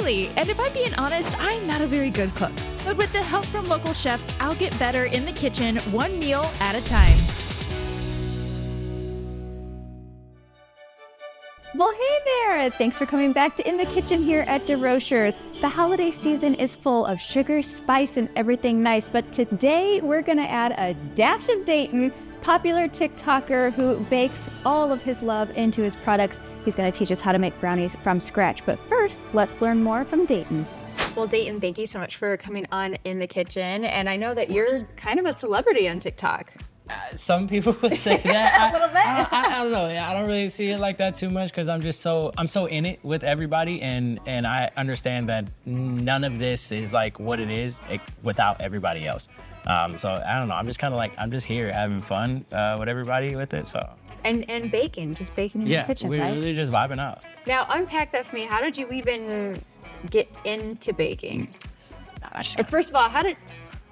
Haylie, and if I'm being honest, I'm not a very good cook. But with the help from local chefs, I'll get better in the kitchen, one meal at a time. Well, hey there! Thanks for coming back to In the Kitchen here at DeRocher's. The holiday season is full of sugar, spice, and everything nice, but today we're gonna add a Dash of Dayton, popular TikToker who bakes all of his love into his products. He's gonna teach us how to make brownies from scratch, but first, let's learn more from Dayton. Well, Dayton, thank you so much for coming on In the Kitchen, and I know that you're kind of a celebrity on TikTok. Some people would say that. A little bit. I don't know. I don't really see it like that too much because I'm so in it with everybody, and I understand that none of this is like what it is without everybody else. So I don't know. I'm just kind of like, I'm just here having fun with everybody with it. So. And baking, just baking in the kitchen, we're right? really just vibing out. Now, unpack that for me. How did you even get into baking? First of all,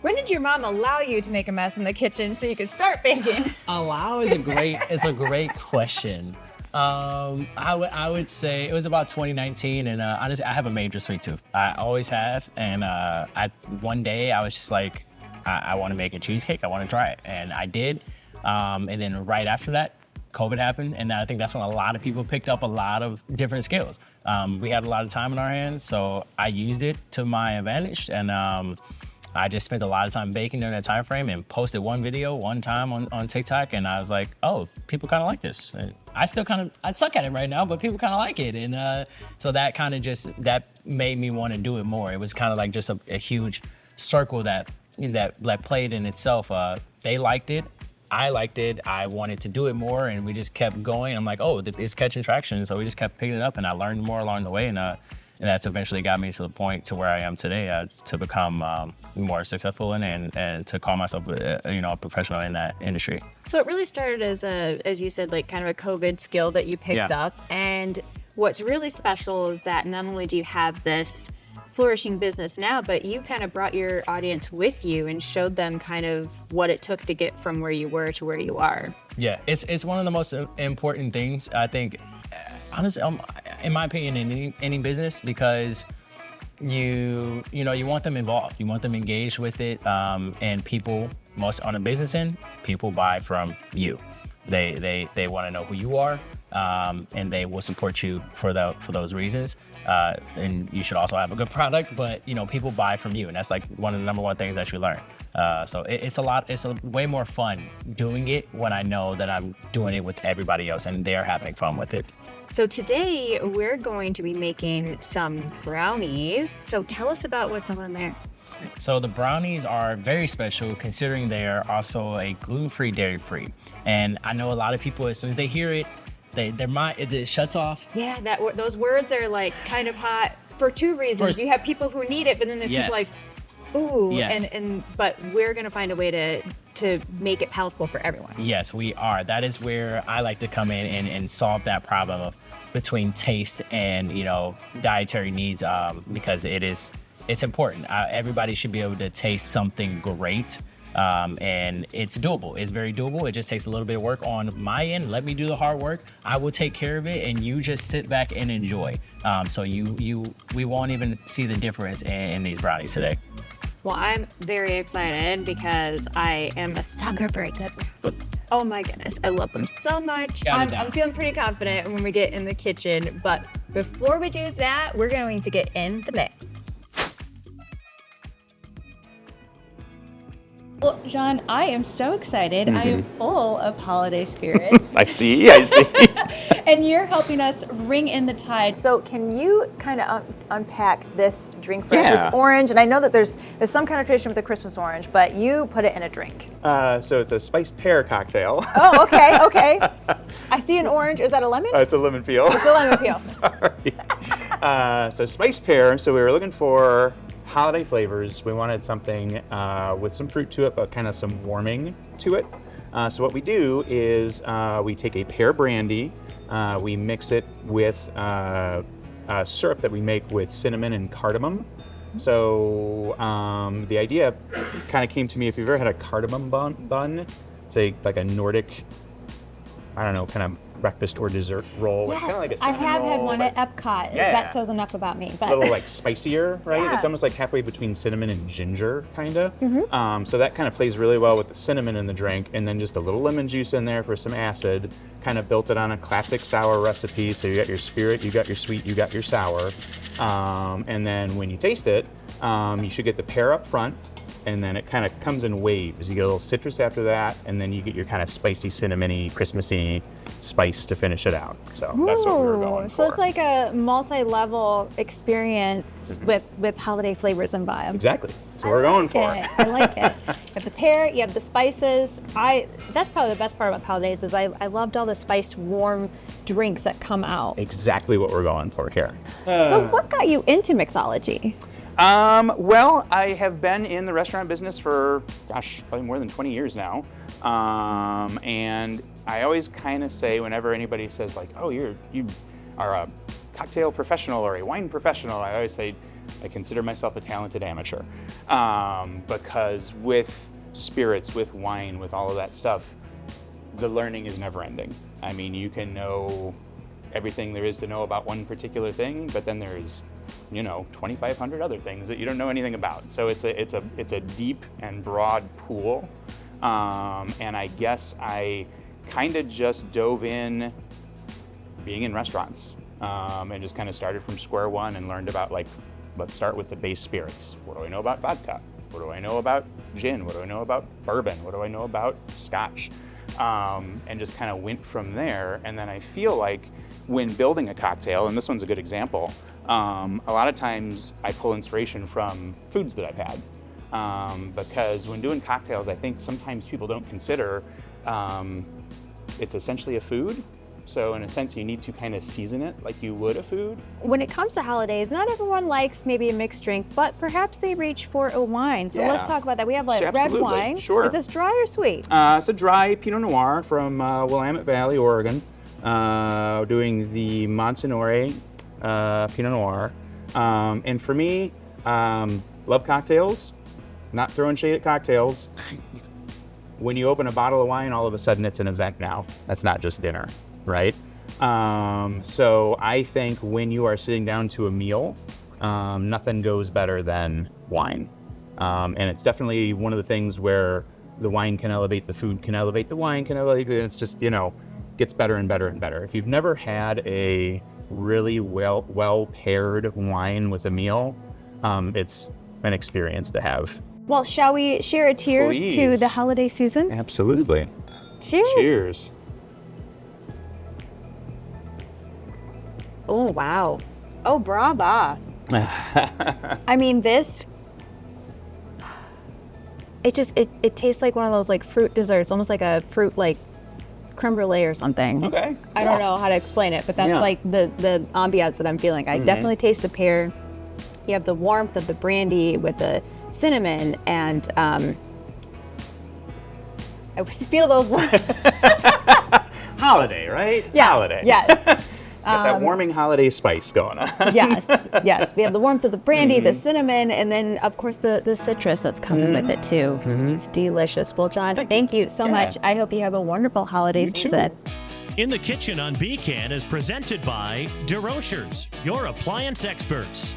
when did your mom allow you to make a mess in the kitchen so you could start baking? Allow is a great question. I would say it was about 2019, and honestly, I have a major sweet tooth. I always have, and one day I was just like, I want to make a cheesecake. I want to try it, and I did. And then right after that, COVID happened, and I think that's when a lot of people picked up a lot of different skills. We had a lot of time in our hands, so I used it to my advantage, and I just spent a lot of time baking during that time frame and posted one video one time on TikTok, and I was like, oh, people kind of like this. And I suck at it right now, but people kind of like it, and so that kind of that made me want to do it more. It was kind of like just a huge circle that played in itself. They liked it. I liked it. I wanted to do it more, and we just kept going. I'm like, oh, it's catching traction. So we just kept picking it up, and I learned more along the way, and that's eventually got me to the point to where I am today, to become more successful and to call myself a professional in that industry. So it really started as you said, like kind of a COVID skill that you picked up. And what's really special is that not only do you have this flourishing business now, but you kind of brought your audience with you and showed them kind of what it took to get from where you were to where you are. Yeah, it's one of the most important things, I think, honestly, in my opinion, in any business, because you want them involved, you want them engaged with it, and people, most on a business end, people buy from you. They want to know who you are, and they will support you for those reasons. And you should also have a good product, but people buy from you, and that's like one of the number one things that you learn. So it's a way more fun doing it when I know that I'm doing it with everybody else and they're having fun with it. So today we're going to be making some brownies. So tell us about what's on there. So the brownies are very special considering they're also a gluten-free, dairy-free. And I know a lot of people, as soon as they hear it, their mind, it shuts off. Yeah, those words are like kind of hot for two reasons. First, you have people who need it, but then there's people like, ooh, but we're gonna find a way to make it palatable for everyone. Yes, we are. That is where I like to come in and solve that problem between taste and dietary needs, because it's important. Everybody should be able to taste something great. And it's doable. It's very doable. It just takes a little bit of work on my end. Let me do the hard work. I will take care of it, and you just sit back and enjoy. So we won't even see the difference in these brownies today. Well, I'm very excited because I am a sucker for a good one. Oh my goodness, I love them so much. I'm feeling pretty confident when we get in the kitchen, but before we do that, we're going to get in the mix. Well, John, I am so excited. I am full of holiday spirits. I see. And you're helping us ring in the tide. So can you kind of unpack this drink for us? It's orange, and I know that there's some kind of tradition with the Christmas orange, but you put it in a drink. So it's a spiced pear cocktail. Oh, okay. I see an orange. Is that a lemon? It's a lemon peel. It's a lemon peel. Sorry. So spiced pear. So we were looking for holiday flavors. We wanted something with some fruit to it, but kind of some warming to it. So what we do is we take a pear brandy, we mix it with a syrup that we make with cinnamon and cardamom. So the idea kind of came to me, if you've ever had a cardamom bun, say like a Nordic I don't know, kind of breakfast or dessert roll. It's kind of like a I cinnamon have had roll, one but at Epcot. Yeah. That says enough about me. But a little like spicier, right? Yeah. It's almost like halfway between cinnamon and ginger, kind of. So that kind of plays really well with the cinnamon in the drink, and then just a little lemon juice in there for some acid. Kind of built it on a classic sour recipe. So you got your spirit, you got your sweet, you got your sour. And then when you taste it, you should get the pear up front, and then it kind of comes in waves. You get a little citrus after that, and then you get your kind of spicy, cinnamony, Christmassy spice to finish it out. So that's what we were going for. So it's like a multi-level experience with holiday flavors and vibes. Exactly. That's what we're going for. I like it. You have the pear, you have the spices. That's probably the best part about holidays is I loved all the spiced, warm drinks that come out. Exactly what we're going for here. So what got you into mixology? Well, I have been in the restaurant business for, gosh, probably more than 20 years now. And I always kind of say whenever anybody says like, oh, you are a cocktail professional or a wine professional, I always say I consider myself a talented amateur. Because with spirits, with wine, with all of that stuff, the learning is never ending. I mean, you can know everything there is to know about one particular thing, but then there's 2,500 other things that you don't know anything about. So it's a deep and broad pool, and I guess I kind of just dove in being in restaurants, and just kind of started from square one and learned about, like, let's start with the base spirits. What do I know about vodka? What do I know about gin? What do I know about bourbon? What do I know about scotch? And just kind of went from there. And then I feel like when building a cocktail, and this one's a good example, a lot of times I pull inspiration from foods that I've had, because when doing cocktails, I think sometimes people don't consider it's essentially a food. So in a sense, you need to kind of season it like you would a food. When it comes to holidays, not everyone likes maybe a mixed drink, but perhaps they reach for a wine. So let's talk about that. We have like red wine. Sure. Is this dry or sweet? It's a dry Pinot Noir from Willamette Valley, Oregon. Doing the Montanore Pinot Noir. And for me, love cocktails, not throwing shade at cocktails. When you open a bottle of wine, all of a sudden it's an event now. That's not just dinner, right? So I think when you are sitting down to a meal, nothing goes better than wine. And it's definitely one of the things where the wine can elevate the food, can elevate the wine, can elevate, and it's just, gets better and better and better. If you've never had a really well paired wine with a meal, it's an experience to have. Well, shall we share a cheers to Please. the holiday season? Absolutely. Cheers. Cheers. Oh, wow. Oh, brava. I mean, this, it tastes like one of those like fruit desserts, almost like a fruit like creme brulee or something. Okay. I don't know how to explain it, but that's like the ambiance that I'm feeling. I definitely taste the pear. You have the warmth of the brandy with the cinnamon, and I feel those words. Holiday, right? Yeah. Holiday. Yes. Got that warming holiday spice going on. Yes. We have the warmth of the brandy, the cinnamon, and then, of course, the citrus that's coming with it, too. Delicious. Well, John, thank you so much. I hope you have a wonderful holiday season. In the Kitchen on Beacon is presented by DeRochers, your appliance experts.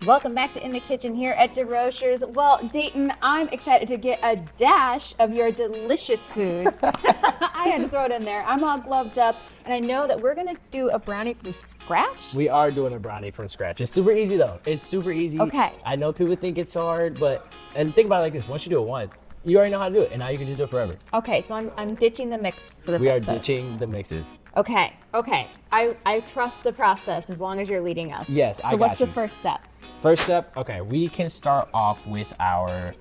Welcome back to In the Kitchen here at DeRochers. Well, Dayton, I'm excited to get a dash of your delicious food. I had to throw it in there. I'm all gloved up, and I know that we're gonna do a brownie from scratch. We are doing a brownie from scratch. It's super easy though. It's super easy. Okay. I know people think it's hard, and think about it like this: once you do it once, you already know how to do it, and now you can just do it forever. Okay, so I'm ditching the mix for this We episode. are ditching the mixes. Okay. I trust the process as long as you're leading us. Yes, I So got what's you. the first step? First step, okay, we can start off with our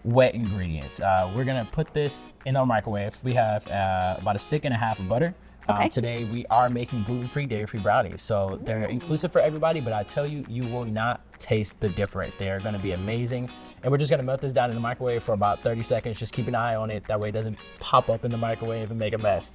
wet ingredients. We're gonna put this in our microwave. We have about a stick and a half of butter. Okay. Today we are making gluten-free, dairy-free brownies. So they're inclusive for everybody, but I tell you, you will not taste the difference. They are going to be amazing. And we're just going to melt this down in the microwave for about 30 seconds. Just keep an eye on it. That way it doesn't pop up in the microwave and make a mess.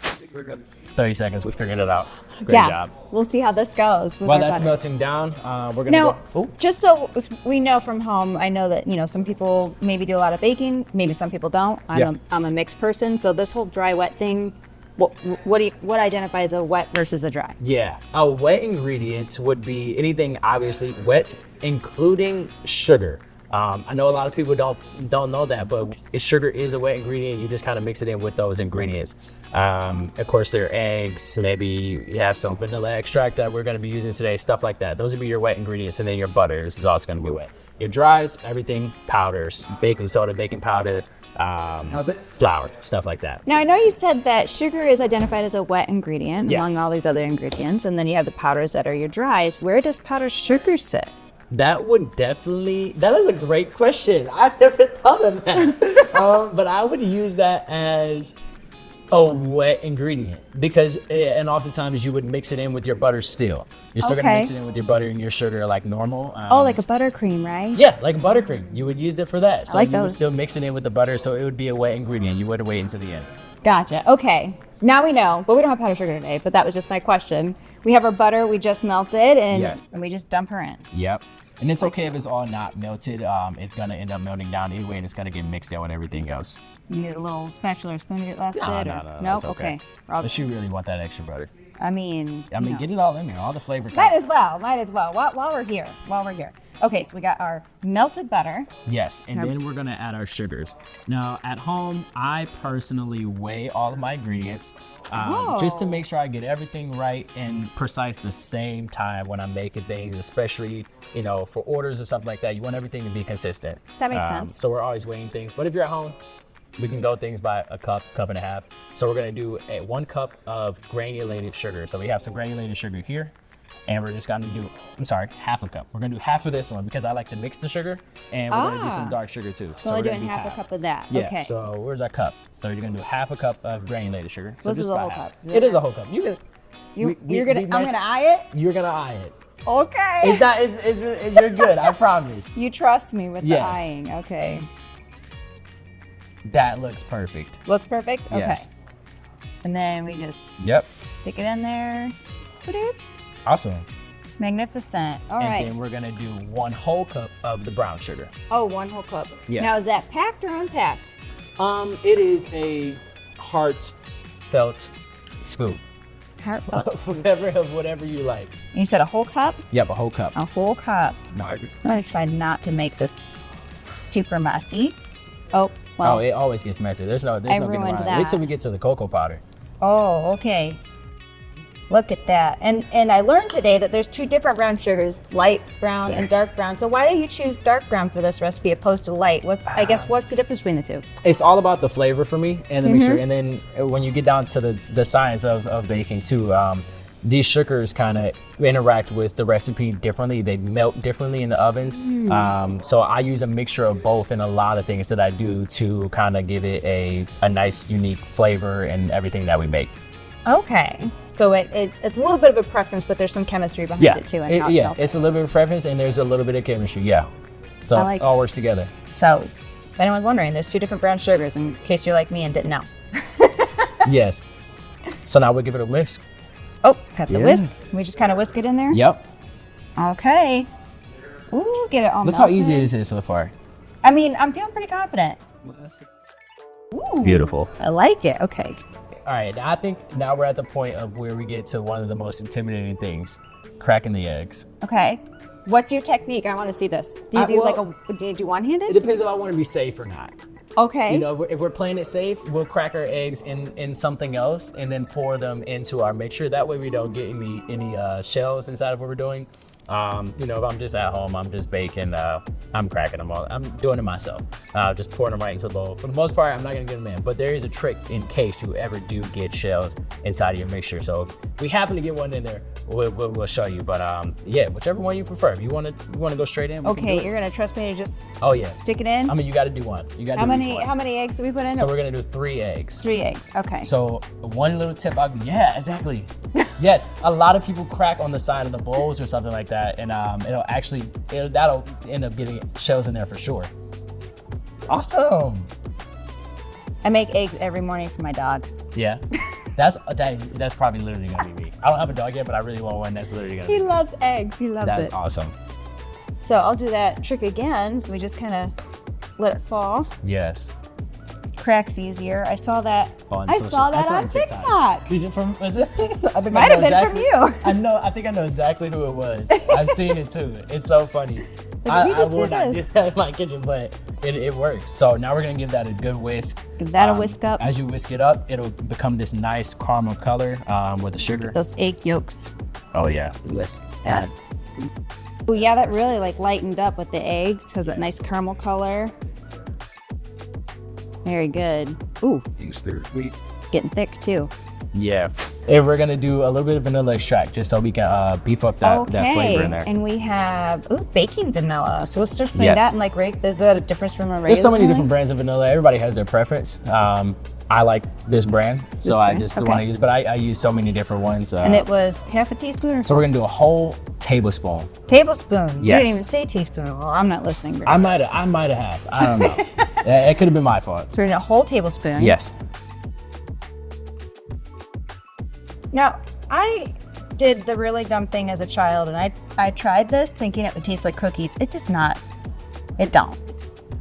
30 seconds, we figured it out. Great job. We'll see how this goes. While that's melting down, we're going to Now, go. Oh. just so we know from home, I know that, some people maybe do a lot of baking, maybe some people don't. I'm a mixed person, so this whole dry wet thing, what identifies a wet versus a dry? Yeah, wet ingredients would be anything obviously wet, including sugar. I know a lot of people don't know that, but sugar is a wet ingredient. You just kind of mix it in with those ingredients. Of course, there are eggs. Maybe you have some vanilla extract that we're going to be using today, stuff like that. Those would be your wet ingredients, and then your butters is also going to be wet. Your dries, everything, powders, baking soda, baking powder, flour, stuff like that. Now, I know you said that sugar is identified as a wet ingredient among all these other ingredients, and then you have the powders that are your dries. Where does powdered sugar sit? That is a great question. I've never thought of that. But I would use that as a wet ingredient because, and oftentimes you would mix it in with your butter still. You're still gonna mix it in with your butter and your sugar like normal. Like a buttercream, right? Yeah, like a buttercream. You would use it for that. So I like you those. would still mix it in with the butter, so it would be a wet ingredient. You wouldn't wait until the end. Gotcha. Okay. Now we know, but we don't have powdered sugar today, but that was just my question. We have our butter we just melted and we just dump her in. Yep. And it's okay if it's all not melted. It's gonna end up melting down anyway, and it's gonna get mixed in with everything else. You need a little spatula or spoon to get last bit? No, Nope? it's okay. Unless you really want that extra butter. I mean, get it all in there, all the flavor. Might as well. While we're here. Okay, so we got our melted butter. Yes, and then we're gonna add our sugars. Now, at home, I personally weigh all of my ingredients just to make sure I get everything right and precise the same time when I'm making things, especially, for orders or something like that. You want everything to be consistent. That makes sense. So we're always weighing things. But if you're at home, we can go things by a cup and a half. So we're gonna do 1 cup of granulated sugar. So we have some granulated sugar here. And we're just gonna do, half a cup. We're gonna do half of this one because I like to mix the sugar, and we're gonna do some dark sugar too. So we're doing half a cup of that. Yeah, Okay. so where's our cup? So you're gonna do half a cup of granulated sugar. So This is a whole cup. It is a whole cup. I'm gonna eye it? You're gonna eye it. Okay. You're good, I promise. You trust me with the eyeing. Okay. That looks perfect. Looks perfect? Okay. Yes. And then we just stick it in there. Ba-doop. Awesome. Magnificent. All right. And then we're gonna do 1 whole cup of the brown sugar. Oh, 1 whole cup. Yes. Now, is that packed or unpacked? It is a heartfelt scoop. Heartfelt. whatever you like. You said a whole cup? Yep, a whole cup. A whole cup. No. I'm gonna try not to make this super messy. Oh, well. Oh, it always gets messy. There's no getting ruined around it. that. Wait till we get to the cocoa powder. Oh, okay. Look at that. And I learned today that there's 2 different brown sugars, light brown and dark brown. So why do you choose dark brown for this recipe opposed to light? What's the difference between the 2? It's all about the flavor for me and the mixture. And then when you get down to the science of baking too, these sugars kind of interact with the recipe differently. They melt differently in the ovens. So I use a mixture of both in a lot of things that I do to kind of give it a nice, unique flavor and everything that we make. Okay, so it's a little bit of a preference, but there's some chemistry behind it too. And It's a little bit of preference, and there's a little bit of chemistry. Yeah, so it all works together. So, if anyone's wondering, there's 2 different brown sugars, in case you're like me and didn't know. Yes. So now we'll give it a whisk. Oh, got the whisk. We just kind of whisk it in there. Yep. Okay. Ooh, get it all Look melted. how easy this is so far. I mean, I'm feeling pretty confident. Ooh, It's beautiful. I like it. Okay. All right, I think now we're at the point of where we get to one of the most intimidating things, cracking the eggs. Okay. What's your technique? I want to see this. Do you do you do one-handed? It depends if I want to be safe or not. Okay. If we're playing it safe, we'll crack our eggs in something else and then pour them into our mixture. That way we don't get any shells inside of what we're doing. You know, if I'm just at home, I'm just baking, I'm cracking them all. I'm doing it myself. Just pouring them right into the bowl. For the most part, I'm not gonna get them in, but there is a trick in case you ever do get shells inside of your mixture. So if we happen to get one in there, we'll show you. But yeah, whichever one you prefer. If you wanna go straight in, we can do it. You're gonna trust me to just yeah. stick it in? I mean, you gotta do one. You gotta how do many each one. how many eggs do we put in? So we're gonna do 3 eggs. 3 eggs. Okay. So one little tip, yeah, exactly. Yes, a lot of people crack on the side of the bowls or something like that, and that'll end up getting shells in there for sure. Awesome. I make eggs every morning for my dog. Yeah, that's probably literally gonna be me. I don't have a dog yet, but I really want one. That's literally gonna be He me. loves eggs. He loves That's it. awesome. So I'll do that trick again. So we just kind of let it fall. Yes. Cracks easier. I saw that. On I social- saw that saw it on TikTok. Did you was it? I think Might have been from you. I think I know exactly who it was. I've seen it too. It's so funny. Like, we just I would did not do this. that in my kitchen, but it works. So now we're gonna give that a good whisk. Give that a whisk up. As you whisk it up, it'll become this nice caramel color with the sugar. Those egg yolks. Oh yeah. Yes. Oh yeah, that really like lightened up with the eggs. Has that nice caramel color. Very good. Ooh, getting thick too. Yeah. And we're gonna do a little bit of vanilla extract just so we can beef up that flavor in there. And we have baking vanilla. So let's just put Yes. that in like is that a difference from a regular? There's so many vanilla? different brands of vanilla. Everybody has their preference. I like this brand, so I brand? just Okay. want to use. But I use so many different ones. And it was half a teaspoon or So we're gonna do a whole tablespoon. tablespoon. You Yes. didn't even say teaspoon. Well, I'm not listening. Very I might have. I don't know. It could have been my fault. So we're doing a whole tablespoon. Yes. Now, I did the really dumb thing as a child, and I tried this thinking it would taste like cookies. It does not. It don't.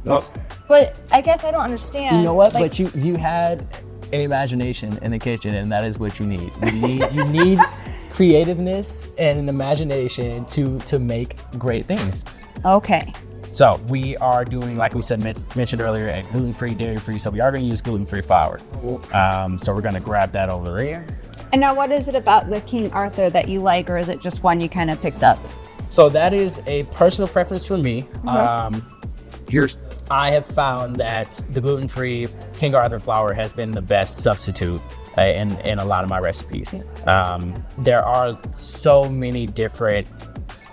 No. But I guess I don't understand. You know what? like- But you had an imagination in the kitchen, and that is what you need. You need creativeness and an imagination to make great things. Okay. So we are doing, like we said, mentioned earlier, a gluten-free, dairy-free. So we are going to use gluten-free flour. So we're going to grab that over there. And now, what is it about the King Arthur that you like, or is it just one you kind of picked up? So that is a personal preference for me. I have found that the gluten-free King Arthur flour has been the best substitute in a lot of my recipes. There are so many different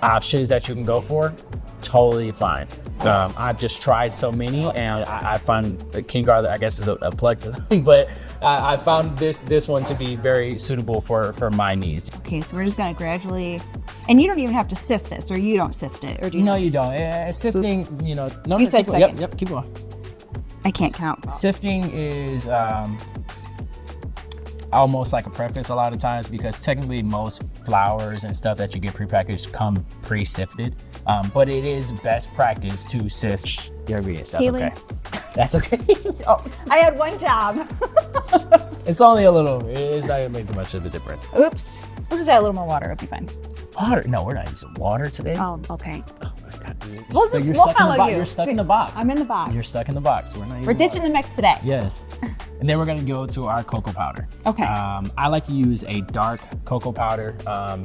options that you can go for. Totally fine. I've just tried so many, and I found King Arthur, I guess, is a plug to them, but I found this one to be very suitable for my needs. Okay, so we're just gonna gradually, and you don't even have to sift this, or you don't sift it, or do you? No, not you sift don't. Sifting, Oops. you know. You said keep going. second. Yep, keep going. it? I can't count. Sifting is almost like a preference a lot of times, because technically most flours and stuff that you get prepackaged come pre-sifted, but it is best practice to sift your ingredients. That's Haylie. okay. That's okay. Oh, I had one job. It's only a little. It's not gonna make too much of a difference. Oops. We'll just add a little more water. It'll be fine. Water? No, we're not using water today. Oh, okay. Oh my God. We'll So just- you're we'll stuck in the follow box. you. You're stuck in the box. I'm in the box. You're stuck in the box. We're not using We're ditching water. the mix today. Yes. And then we're gonna go to our cocoa powder. Okay. I like to use a dark cocoa powder.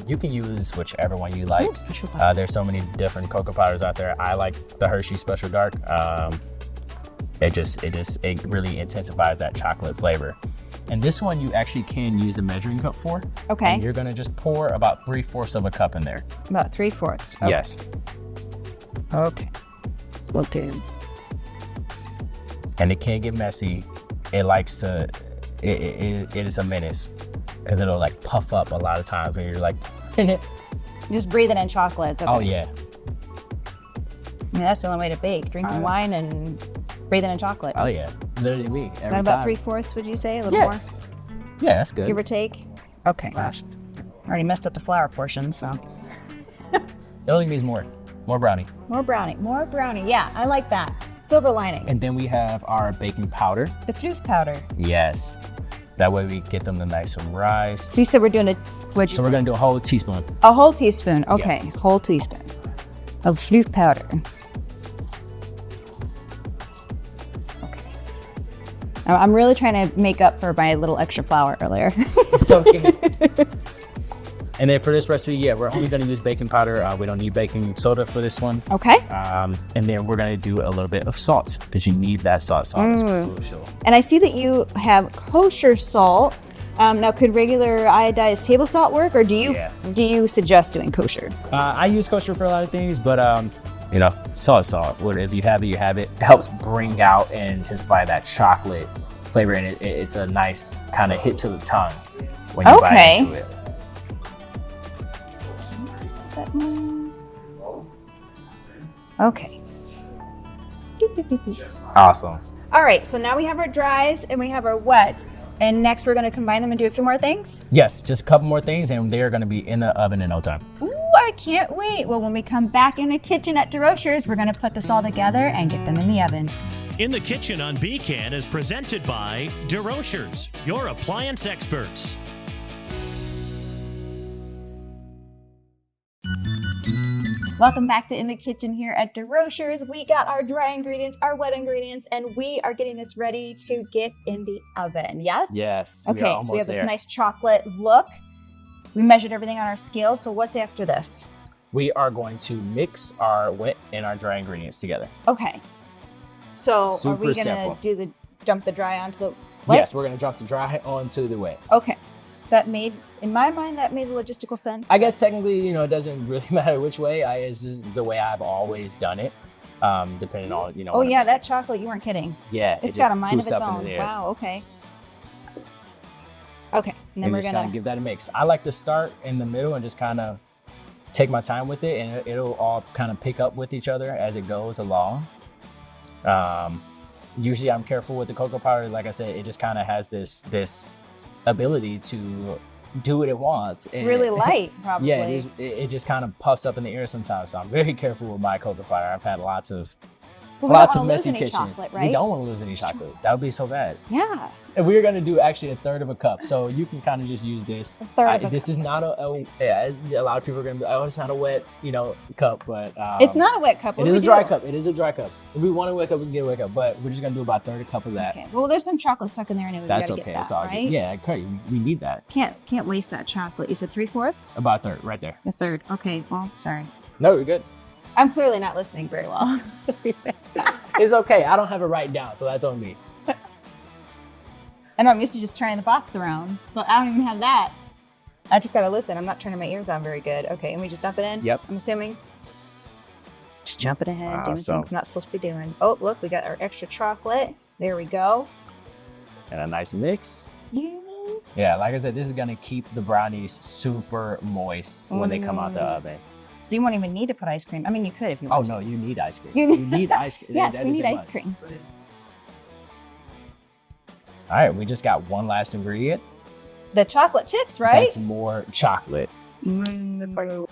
You can use whichever one you like. Ooh, special powder. There's so many different cocoa powders out there. I like the Hershey Special Dark. It really intensifies that chocolate flavor. And this one you actually can use the measuring cup for. Okay. And you're gonna just pour about 3/4 of a cup in there. About 3/4. Okay. Yes. Okay. Okay. And it can get messy. It likes to. It is a menace because it'll like puff up a lot of times when you're like in it. Just breathe it in chocolate. It's okay. Oh yeah. I mean, that's the only way to bake. Drinking wine and breathing in chocolate. Oh yeah. Literally me. Every That about time. 3/4, would you say? A little Yeah. more? Yeah, that's good. Give or take? Okay. Gosh. Already messed up the flour portion, so. It only means more. More brownie. More brownie. More brownie. Yeah, I like that. Silver lining. And then we have our baking powder. The floof powder. Yes. That way we get them the nice and rise. So you said we're doing So we're gonna do a whole teaspoon. a whole teaspoon. Okay, Yes. whole teaspoon of floof powder. Okay. I'm really trying to make up for my little extra flour earlier. It's okay. And then for this recipe, yeah, we're only gonna use baking powder. We don't need baking soda for this one. Okay. And then we're gonna do a little bit of salt because you need that salt. Salt is crucial. And I see that you have kosher salt. Now, could regular iodized table salt work, or do you suggest doing kosher? I use kosher for a lot of things, but you know, salt. If you have it, you have it. It helps bring out and intensify that chocolate flavor, and it's a nice kind of hit to the tongue when you bite into it. Okay. Awesome. All right, so now we have our dries and we have our wets. And next we're gonna combine them and do a few more things? Yes, just a couple more things and they're gonna be in the oven in no time. Ooh, I can't wait. Well, when we come back in the kitchen at DeRocher's, we're gonna put this all together and get them in the oven. In the Kitchen on Beacon is presented by DeRocher's, your appliance experts. Welcome back to In the Kitchen here at DeRocher's. We got our dry ingredients, our wet ingredients, and we are getting this ready to get in the oven. Yes? Yes. Okay, so we have this nice chocolate look. We measured everything on our scale, so what's after this? We are going to mix our wet and our dry ingredients together. Okay. So Super are we gonna simple. dump the dry onto the wet? Yes, we're gonna drop the dry onto the wet. Okay. In my mind, that made logistical sense. I guess technically, you know, it doesn't really matter which way. This is the way I've always done it, depending on, you know. Oh yeah, that chocolate, you weren't kidding. Yeah, It's got a mind of its own. Wow, okay. Okay, and then we're gonna give that a mix. I like to start in the middle and just kind of take my time with it, and it'll all kind of pick up with each other as it goes along. Usually I'm careful with the cocoa powder. Like I said, it just kind of has this ability to do what it wants. It's really light, probably. Yeah, it just kind of puffs up in the air sometimes. So I'm very careful with my cocoa powder. I've had lots of messy kitchens. Right? We don't want to lose any chocolate. That would be so bad. Yeah. And we're gonna do actually a third of a cup, so you can kind of just use this. This is not a lot of people are gonna be, oh, it's not a wet, you know, cup, but it's not a wet cup. It is a dry cup. It is a dry cup. If we want a wet cup, we can get a wet cup, but we're just gonna do about a third of a cup of that. Okay. Well, there's some chocolate stuck in there anyway. That's okay. It's all right? good. Yeah, okay. We need that. Can't waste that chocolate. You said 3/4? About a third, right there. A third. Okay. Well, sorry. No, you're good. I'm clearly not listening very well. It's okay. I don't have it right down, so that's on me. I know I'm used to just turning the box around, but I don't even have that. I just gotta listen. I'm not turning my ears on very good. Okay, and we just dump it in? Yep. I'm assuming. Just jumping ahead, doing Awesome. things I'm not supposed to be doing. Oh, look, we got our extra chocolate. There we go. And a nice mix. Yeah. Yeah, like I said, this is gonna keep the brownies super moist when they come out the oven. So you won't even need to put ice cream. I mean, you could if you Oh want. no, you need ice cream. You You need ice cream. Yes, That we is need a ice must. cream. All right, we just got one last ingredient. The chocolate chips, right? That's more chocolate. And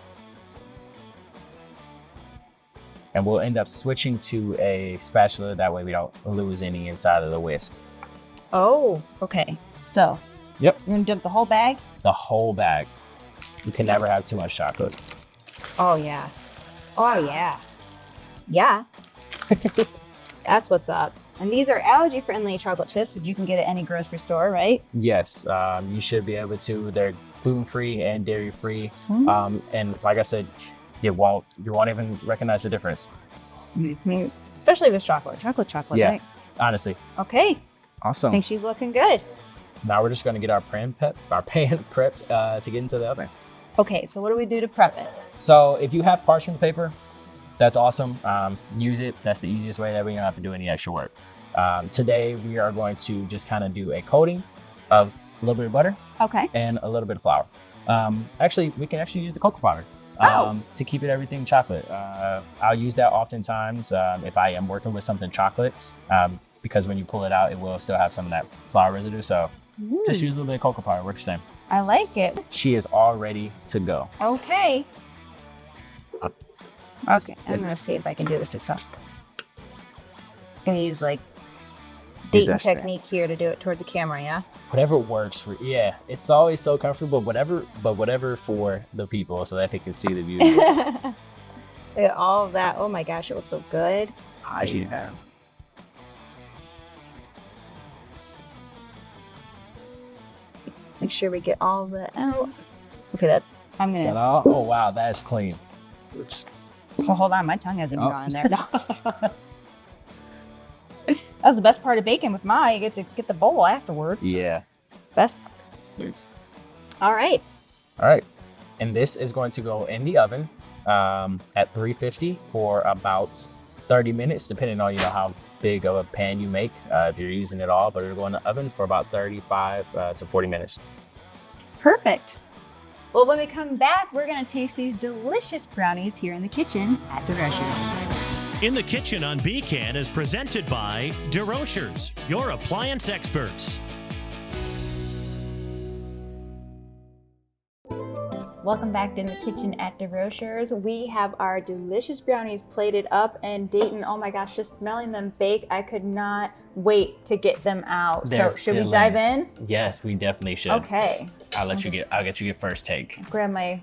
we'll end up switching to a spatula. That way we don't lose any inside of the whisk. Oh, okay. So, Yep. you're gonna dump the whole bag? The whole bag. You can never have too much chocolate. Oh, yeah. Oh, yeah. Yeah. That's what's up. And these are allergy-friendly chocolate chips that you can get at any grocery store, right? Yes, you should be able to. They're gluten-free and dairy-free. Mm. And like I said, you won't even recognize the difference. Mm-hmm. Especially if it's chocolate. Chocolate, Yeah. right? Honestly. Okay. I Awesome. think she's looking good. Now we're just gonna get our pan prepped to get into the oven. Okay, so what do we do to prep it? So if you have parchment paper, that's awesome. Use it. That's the easiest way that we don't have to do any extra work. Today we are going to just kind of do a coating of a little bit of butter Okay. and a little bit of flour. Actually, we can actually use the cocoa powder to keep it everything chocolate. I'll use that oftentimes if I am working with something chocolate because when you pull it out, it will still have some of that flour residue. So just use a little bit of cocoa powder. Works the same. I like it. She is all ready to go. Okay. Okay, I'm gonna see if I can do this successfully. I'm gonna use like Use Dayton that straight. technique here to do it toward the camera, yeah? Whatever works for, yeah, it's always so comfortable, whatever for the people so that they can see the beauty. Look at all of that. Oh my gosh, it looks so good. Yeah. Make sure we get all the out. Okay, that I'm gonna. Ta-da. Oh wow, that is clean. Oops. Oh, hold on, my tongue hasn't Oh. gone in there. No. That's the best part of baking with Ma. You get to get the bowl afterward. Yeah. Best part. All right. All right. And this is going to go in the oven at 350 for about 30 minutes, depending on how big of a pan you make. If you're using it all, but it'll go in the oven for about 35 to 40 minutes. Perfect. Well, when we come back, we're going to taste these delicious brownies here in the kitchen at DeRocher's. In the Kitchen on Beacon is presented by DeRocher's, your appliance experts. Welcome back to In the Kitchen at DeRocher's. We have our delicious brownies plated up, and Dayton, oh my gosh, just smelling them bake, I could not wait to get them out. So should we dive in? Yes, we definitely should. Okay. I'll let you get first take. Grab my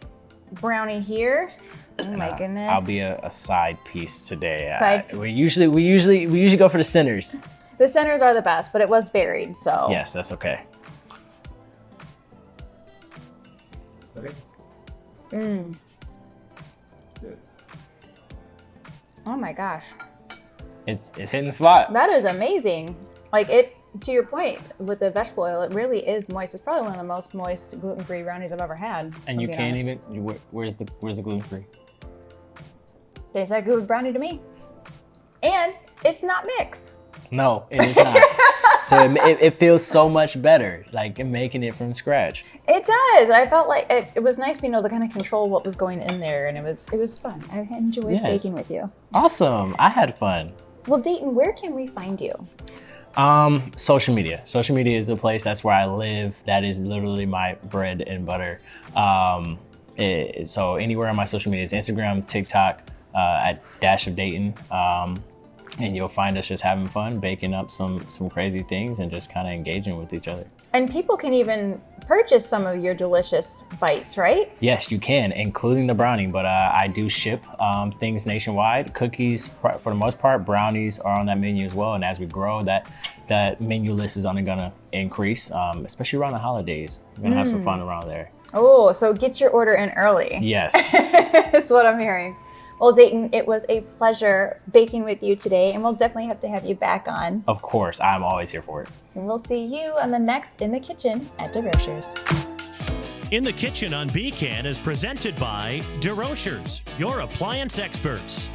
brownie here. Oh And, my goodness. I'll be a side piece today. Side- We usually go for the centers. The centers are the best, but it was buried, so. Yes, that's okay. Mm. Oh my gosh. It's hitting the spot. That is amazing. Like it, to your point, with the vegetable oil, it really is moist. It's probably one of the most moist gluten-free brownies I've ever had. And you to be can't honest. even. Where's the gluten free? Tastes like good brownie to me. And it's not mixed. No, it is not. So it feels so much better, like making it from scratch. It does. I felt like it was nice being able to kind of control what was going in there, and it was fun. I enjoyed Yes. baking with you. Awesome. I had fun. Well, Dayton, where can we find you? Social media. Social media is the place. That's where I live. That is literally my bread and butter. So anywhere on my social media is Instagram, TikTok, at Dash of Dayton. And you'll find us just having fun, baking up some crazy things and just kind of engaging with each other. And people can even purchase some of your delicious bites, right? Yes, you can, including the brownie, but I do ship things nationwide. Cookies, for the most part, brownies are on that menu as well. And as we grow, that menu list is only gonna increase, especially around the holidays. We're gonna have some fun around there. Oh, so get your order in early. Yes. That's what I'm hearing. Well, Dayton, it was a pleasure baking with you today, and we'll definitely have to have you back on. Of course, I'm always here for it. And we'll see you on the next In the Kitchen at DeRocher's. In the Kitchen on Beacon is presented by DeRocher's, your appliance experts.